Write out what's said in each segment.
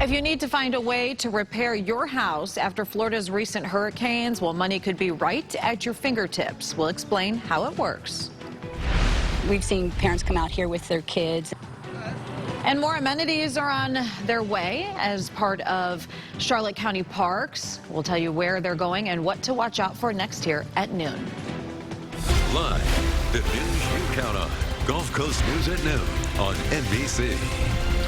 If you need to find a way to repair your house after Florida's recent hurricanes, well, money could be right at your fingertips. We'll explain how it works. We've seen parents come out here with their kids. And more amenities are on their way as part of Charlotte County Parks. We'll tell you where they're going and what to watch out for next here at noon. Live, the news you count on. Gulf Coast News at noon on NBC.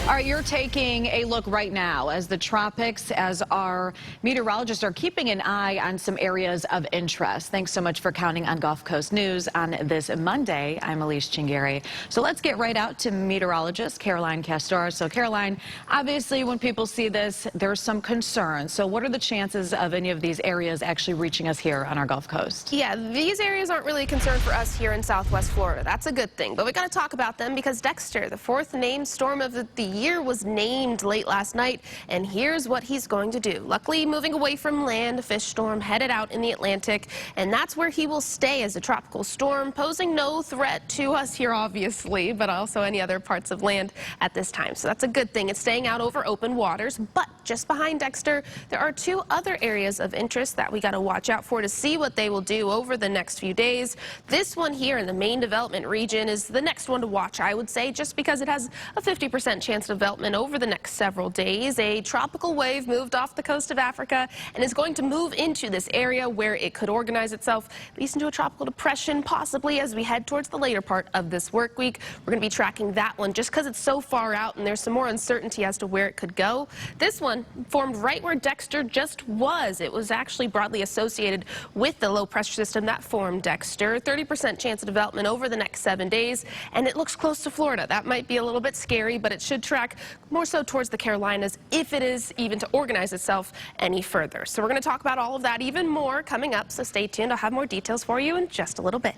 All right, you're taking a look right now as the tropics, as our meteorologists are keeping an eye on some areas of interest. Thanks so much for counting on Gulf Coast News on this Monday. I'm Elise Chingari. So let's get right out to meteorologist Caroline Castor. So Caroline, obviously when people see this, there's some concern. So what are the chances of any of these areas actually reaching us here on our Gulf Coast? Yeah, these areas aren't really a concern for us here in Southwest Florida. That's a good thing. But we got to talk about them because Dexter, the fourth named storm of the year, was named late last night, and here's what he's going to do. Luckily, moving away from land, a fish storm headed out in the Atlantic, and that's where he will stay as a tropical storm, posing no threat to us here, obviously, but also any other parts of land at this time. So that's a good thing. It's staying out over open waters, but just behind Dexter, there are two other areas of interest that we got to watch out for to see what they will do over the next few days. This one here in the main development region is the next one to watch, I would say, just because it has a 50% chance of development over the next several days. A tropical wave moved off the coast of Africa and is going to move into this area where it could organize itself, at least into a tropical depression, possibly as we head towards the later part of this work week. We're going to be tracking that one just because it's so far out and there's some more uncertainty as to where it could go. This one formed right where Dexter just was. It was actually broadly associated with the low pressure system that formed Dexter. 30% chance of development over the next 7 days, and it looks close to Florida. That might be a little bit scary, but it should track more so towards the Carolinas if it is even to organize itself any further. So we're going to talk about all of that even more coming up, so stay tuned. I'll have more details for you in just a little bit.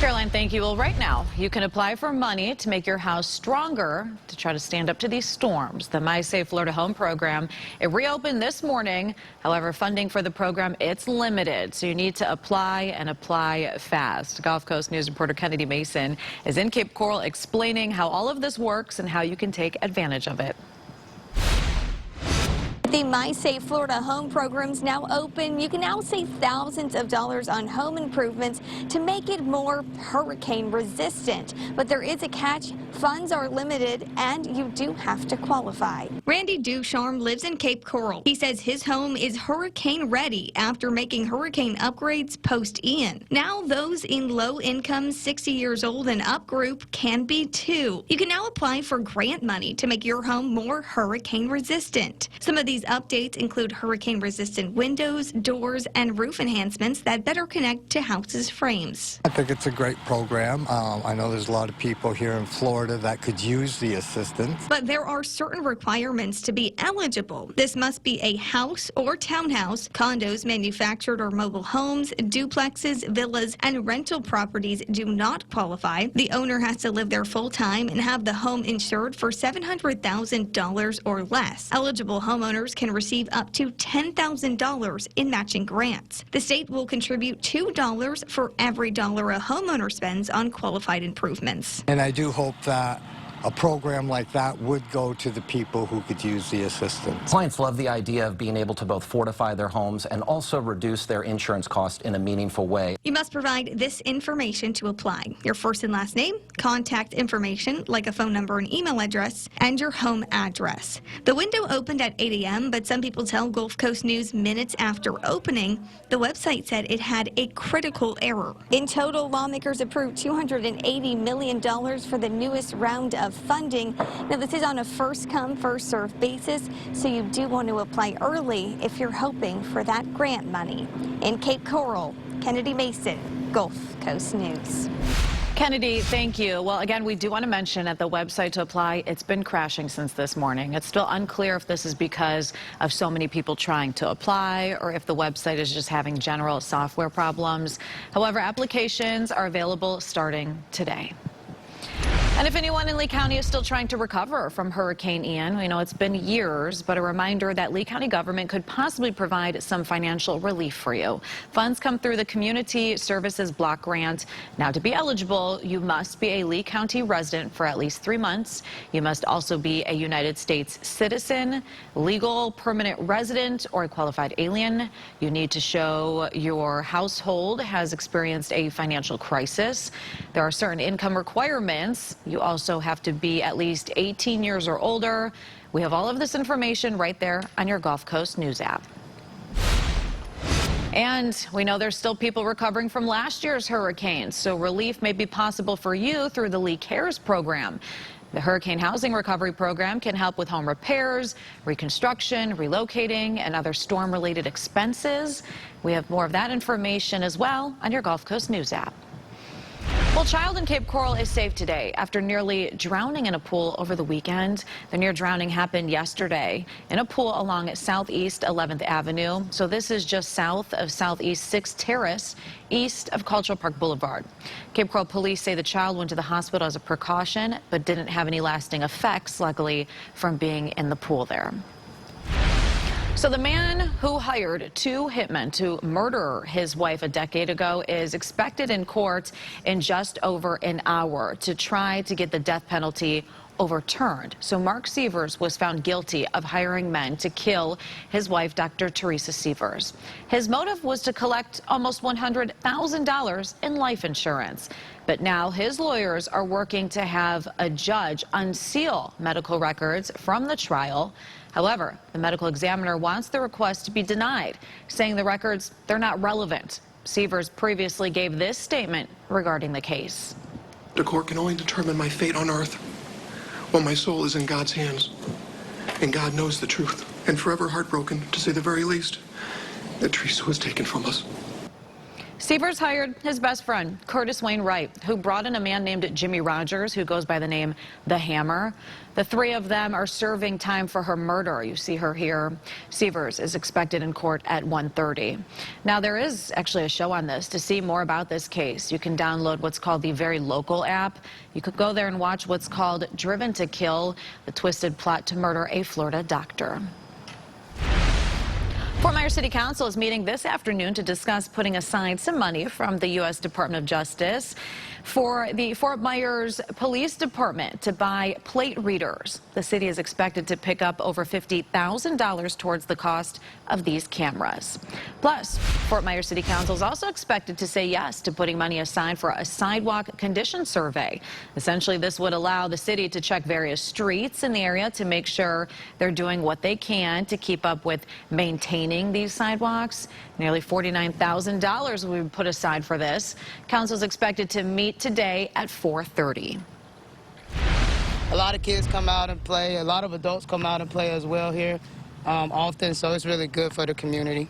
Caroline, thank you. Well, right now, you can apply for money to make your house stronger to try to stand up to these storms. The My Safe Florida Home program, it reopened this morning. However, funding for the program, it's limited, so you need to apply and apply fast. Gulf Coast News reporter Kennedy Mason is in Cape Coral explaining how all of this works and how you can take advantage of it. The My Safe Florida Home program's now open. You can now save thousands of dollars on home improvements to make it more hurricane resistant. But there is a catch. Funds are limited and you do have to qualify. Randy Ducharme lives in Cape Coral. He says his home is hurricane ready after making hurricane upgrades post-Ian. Now those in low income 60 years old and up group can be too. You can now apply for grant money to make your home more hurricane resistant. Some of these updates include hurricane-resistant windows, doors, and roof enhancements that better connect to houses' frames. I think it's a great program. I know there's a lot of people here in Florida that could use the assistance. But there are certain requirements to be eligible. This must be a house or townhouse, condos, manufactured or mobile homes, duplexes, villas, and rental properties do not qualify. The owner has to live there full-time and have the home insured for $700,000 or less. Eligible homeowners can receive up to $10,000 in matching grants. The state will contribute $2 for every dollar a homeowner spends on qualified improvements. And I do hope that a program like that would go to the people who could use the assistance. Clients love the idea of being able to both fortify their homes and also reduce their insurance cost in a meaningful way. You must provide this information to apply: your first and last name, contact information like a phone number and email address, and your home address. The window opened at 8 a.m., but some people tell Gulf Coast News minutes after opening, the website said it had a critical error. In total, lawmakers approved $280 million for the newest round of funding. Now, this is on a first-come, first-served basis, so you do want to apply early if you're hoping for that grant money. In Cape Coral, Kennedy Mason, Gulf Coast News. Kennedy, thank you. Well, again, we do want to mention at the website to apply, it's been crashing since this morning. It's still unclear if this is because of so many people trying to apply or if the website is just having general software problems. However, applications are available starting today. And if anyone in Lee County is still trying to recover from Hurricane Ian, we know it's been years, but a reminder that Lee County government could possibly provide some financial relief for you. Funds come through the Community Services Block Grant. Now, to be eligible, you must be a Lee County resident for at least 3 months. You must also be a United States citizen, legal permanent resident, or a qualified alien. You need to show your household has experienced a financial crisis. There are certain income requirements. You also have to be at least 18 years or older. We have all of this information right there on your Gulf Coast News app. And we know there's still people recovering from last year's hurricanes, so relief may be possible for you through the Lee Cares program. The Hurricane Housing Recovery Program can help with home repairs, reconstruction, relocating, and other storm-related expenses. We have more of that information as well on your Gulf Coast News app. Well, a child in Cape Coral is safe today after nearly drowning in a pool over the weekend. The near drowning happened yesterday in a pool along Southeast 11th Avenue. So this is just south of Southeast 6th Terrace, east of Cultural Park Boulevard. Cape Coral police say the child went to the hospital as a precaution, but didn't have any lasting effects, luckily, from being in the pool there. So the man who hired 2 hitmen to murder his wife a decade ago is expected in court in just over an hour to try to get the death penalty overturned. So Mark Sievers was found guilty of hiring men to kill his wife, Dr. Teresa Sievers. His motive was to collect almost $100,000 in life insurance. But now his lawyers are working to have a judge unseal medical records from the trial. However, the medical examiner wants the request to be denied, saying the records, they're not relevant. Sievers previously gave this statement regarding the case. The court can only determine my fate on earth while my soul is in God's hands. And God knows the truth. And forever heartbroken, to say the very least, that Teresa was taken from us. Sievers hired his best friend, Curtis Wayne Wright, who brought in a man named Jimmy Rogers, who goes by the name The Hammer. The 3 of them are serving time for her murder. You see her here. Sievers is expected in court at 1:30. Now, there is actually a show on this. To see more about this case, you can download what's called the Very Local app. You could go there and watch what's called Driven to Kill, the twisted plot to murder a Florida doctor. Fort Myers City Council is meeting this afternoon to discuss putting aside some money from the U.S. Department of Justice for the Fort Myers Police Department to buy plate readers. The city is expected to pick up over $50,000 towards the cost of these cameras. Plus, Fort Myers City Council is also expected to say yes to putting money aside for a sidewalk condition survey. Essentially, this would allow the city to check various streets in the area to make sure they're doing what they can to keep up with maintaining these sidewalks. Nearly $49,000 will be put aside for this. Council is expected to meet today at 4:30. A lot of kids come out and play. A lot of adults come out and play as well here often, so it's really good for the community.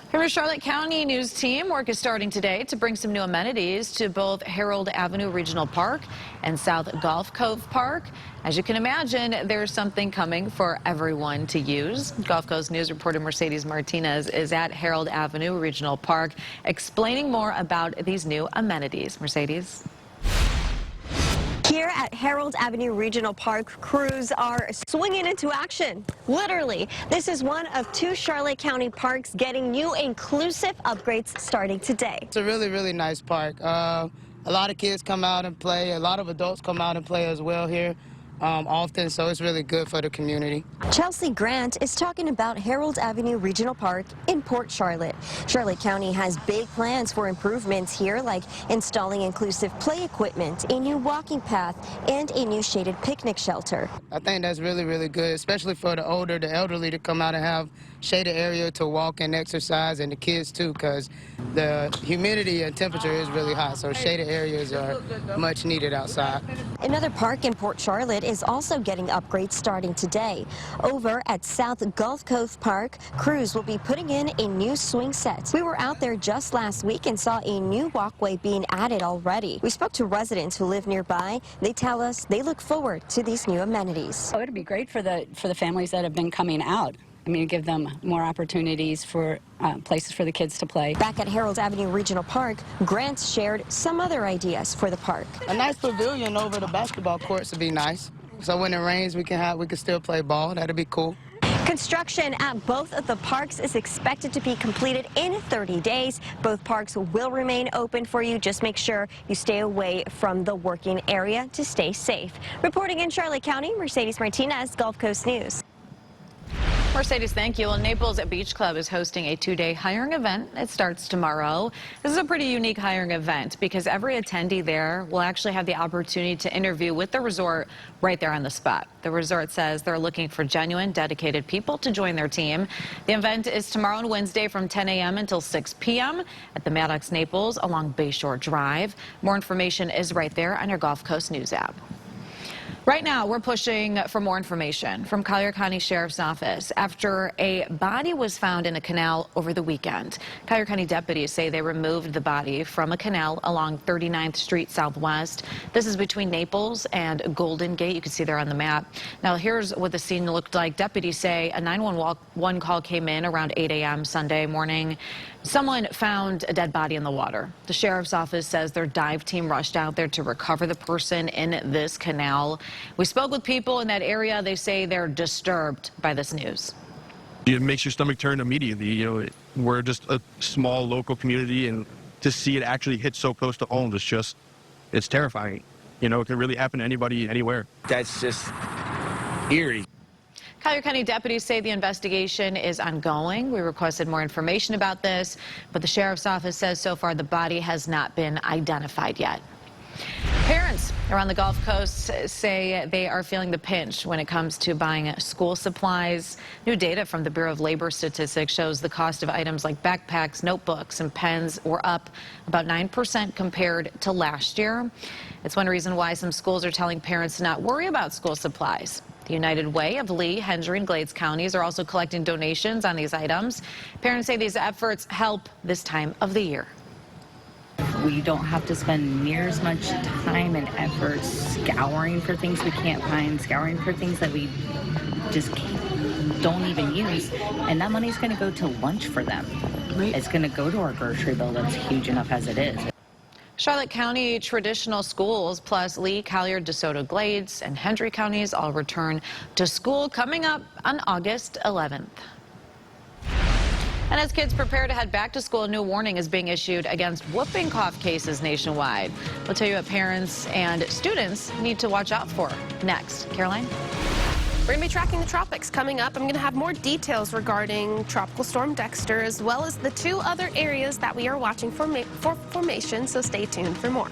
From our Charlotte County News team, work is starting today to bring some new amenities to both Harold Avenue Regional Park and South Gulf Cove Park. As you can imagine, there's something coming for everyone to use. Gulf Coast News reporter Mercedes Martinez is at Harold Avenue Regional Park explaining more about these new amenities. Mercedes. Here at Harold Avenue Regional Park, crews are swinging into action. Literally, this is one of 2 Charlotte County parks getting new inclusive upgrades starting today. It's a really, really nice park. A lot of kids come out and play. A lot of adults come out and play as well here often, so it's really good for the community. Chelsea Grant is talking about Harold Avenue Regional Park in Port Charlotte. Charlotte County has big plans for improvements here, like installing inclusive play equipment, a new walking path, and a new shaded picnic shelter. I think that's really, really good, especially for the elderly to come out and have shaded area to walk and exercise, and the kids too, because the humidity and temperature is really hot, so shaded areas are much needed outside. Another park in Port Charlotte is also getting upgrades starting today. Over at South Gulf Cove Park, crews will be putting in a new swing set. We were out there just last week and saw a new walkway being added already. We spoke to residents who live nearby. They tell us they look forward to these new amenities. Oh, it'd be great for the families that have been coming out. I mean, give them more opportunities for places for the kids to play. Back at Harold Avenue Regional Park, Grants shared some other ideas for the park. A nice pavilion over the basketball courts would be nice. So when it rains, we can still play ball. That'd be cool. Construction at both of the parks is expected to be completed in 30 days. Both parks will remain open for you. Just make sure you stay away from the working area to stay safe. Reporting in Charlotte County, Mercedes Martinez, Gulf Coast News. Mercedes, thank you. Well, Naples Beach Club is hosting a 2-day hiring event. It starts tomorrow. This is a pretty unique hiring event because every attendee there will actually have the opportunity to interview with the resort right there on the spot. The resort says they're looking for genuine, dedicated people to join their team. The event is tomorrow and Wednesday from 10 a.m. until 6 p.m. at the Maddox Naples along Bayshore Drive. More information is right there on your Gulf Coast News app. Right now, we're pushing for more information from Collier County Sheriff's Office after a body was found in a canal over the weekend. Collier County deputies say they removed the body from a canal along 39th Street Southwest. This is between Naples and Golden Gate. You can see there on the map. Now, here's what the scene looked like. Deputies say a 911 call came in around 8 a.m. Sunday morning. Someone found a dead body in the water. The sheriff's office says their dive team rushed out there to recover the person in this canal. We spoke with people in that area. They say they're disturbed by this news. It makes your stomach turn immediately. You know, we're just a small local community, and to see it actually hit so close to home, it's terrifying. You know, it can really happen to anybody, anywhere. That's just eerie. Collier County deputies say the investigation is ongoing. We requested more information about this, but the sheriff's office says so far the body has not been identified yet. Parents around the Gulf Coast say they are feeling the pinch when it comes to buying school supplies. New data from the Bureau of Labor Statistics shows the cost of items like backpacks, notebooks, and pens were up about 9% compared to last year. It's one reason why some schools are telling parents to not worry about school supplies. The United Way of Lee, Hendry, and Glades counties are also collecting donations on these items. Parents say these efforts help this time of the year. We don't have to spend near as much time and effort scouring for things we can't find, scouring for things that we just don't even use. And that money's going to go to lunch for them. Right. It's going to go to our grocery bill that's huge enough as it is. Charlotte County traditional schools plus Lee, Collier, DeSoto, Glades, and Hendry counties all return to school coming up on August 11th. And as kids prepare to head back to school, a new warning is being issued against whooping cough cases nationwide. We'll tell you what parents and students need to watch out for next. Caroline? We're going to be tracking the tropics coming up. I'm going to have more details regarding Tropical Storm Dexter, as well as the 2 other areas that we are watching for formation, so stay tuned for more.